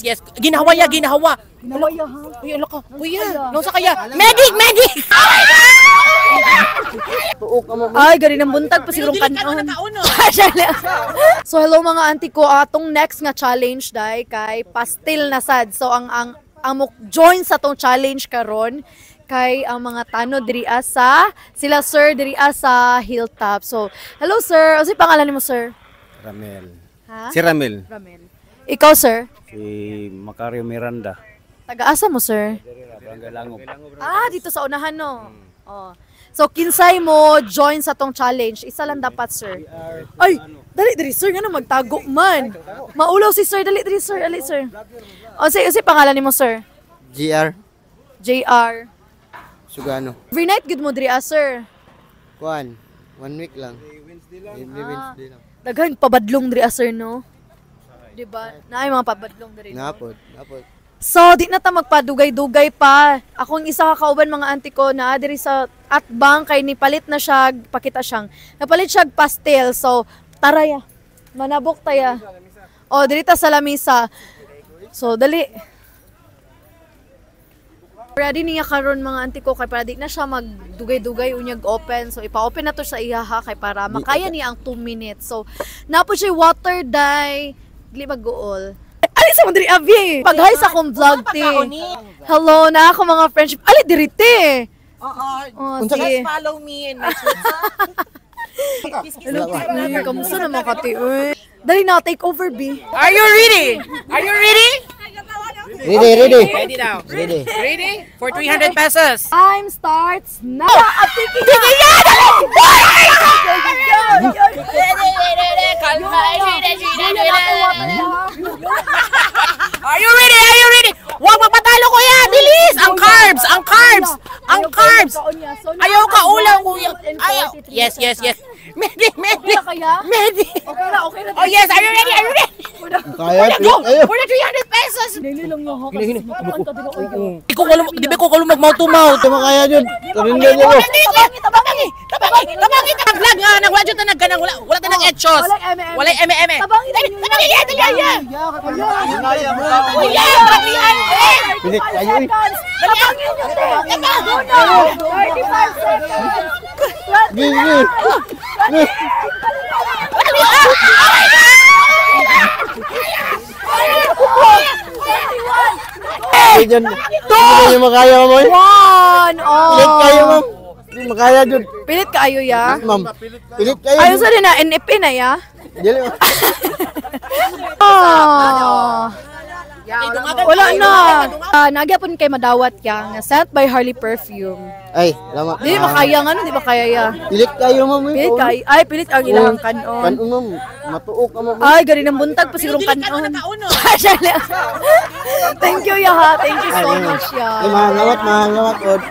Yes, ginawa ya, ginawa. Ginawa ya ha. Uy, ala ka. Kuya, nung sa kaya. Medic, medic! Ay, gari ng buntag pa sigurong kanon. So hello mga auntie ko, atong next nga challenge dai kay pastil na sad. So ang amok join sa tong challenge karon kay ang mga tanod diri sa sila sir diri sa Hilltop. So hello sir, ano si pangalan nimo sir? Ramel. Ha? Si Ramel. Ramel. Ikaw sir? Si Macario Miranda. Taga-asa mo sir? Barangay Langop. Ah, dito sa unahan no. Oh. So kinsay mo join sa tong challenge? Isa lang dapat sir. Ay, dali diri sir nga na magtago man. Maulaw si sir, dali diri sir, dali sir. O si pangalan nimo sir? GR JR. Sugano. Overnight good mo diri sir. Kuan, 1 week lang. Wednesday lang. Daghan pabadlong diri sir no. Di ba? Naay mga pabadlong diri. Napod. So, di na ta magpadugay-dugay pa. Akong isa ka kauban mga auntie ko na diri sa atbang kay nipalit na siya, pakita siyang. Napalit siya pastel. So, tara ya. Manabok taya. O, diri ta sa lamisa. So, dali. Ready niya karon mga auntie ko kay para di na siya magdugay-dugay unyag open. So, ipa-open na to sa ihaha kay para makaya niya ang 2 minutes. So, napo siya water dye. Dili mag-uol. Ali sa mandiri abi. Pag-hi sa akong vlog ti. Hello na ako mga friendship. Ali diri ti. Oh, Just follow me and kamusta naman ka ti? Dali na, take over B. Are you ready? Are you ready? Ready. Ready now. Ready. Ready? For 300 pesos. Time starts now. Are you ready? Are you ready? Huwag magpatalo ko yan! Bilis! Ang carbs! Ang carbs! Ang carbs! Ayaw ka ulang, kuya. Ayaw. Yes. Medi. Medi. Okay na. Oh yes, are you ready? Are you ready? Kaya, Go! For the 300 pesos! Dili lang yo. Di ba ko kalong mag-mouth to mouth? Tama kaya dyan. Tarindan niyo. Tabangi! Nag-vlog nga! Nag-vlog yun na ganang wala tayong etchos! Wala eme! Tabangi yan! Dali yan! Kuya! 300! Pilit kayo eh. Tabangi nyo te. 35 seconds. Gigi. Ay, dyan. Hindi niyo makaya, ma'am. 1. Pilit kayo, ma'am. Hindi makaya dyan. Pilit kaayo ya. Ma'am, pilit kayo. Ayaw sa din na NFP na ya. Dili, ma'am. Wala na. Nagyapon kay madawat yang sent by Harley Perfume. Ay, salamat. Di makaya nga no, di ba kaya ya? Pilit kayo, ma'am. Pilit kay ay pilit ang ilang kanon. Kanon, ma'am. Matuok ka, ma'am. Ay gari ng buntag pa sigurong kanon. Thank you ya ha. Thank you so much ya. Ay, mahangawat.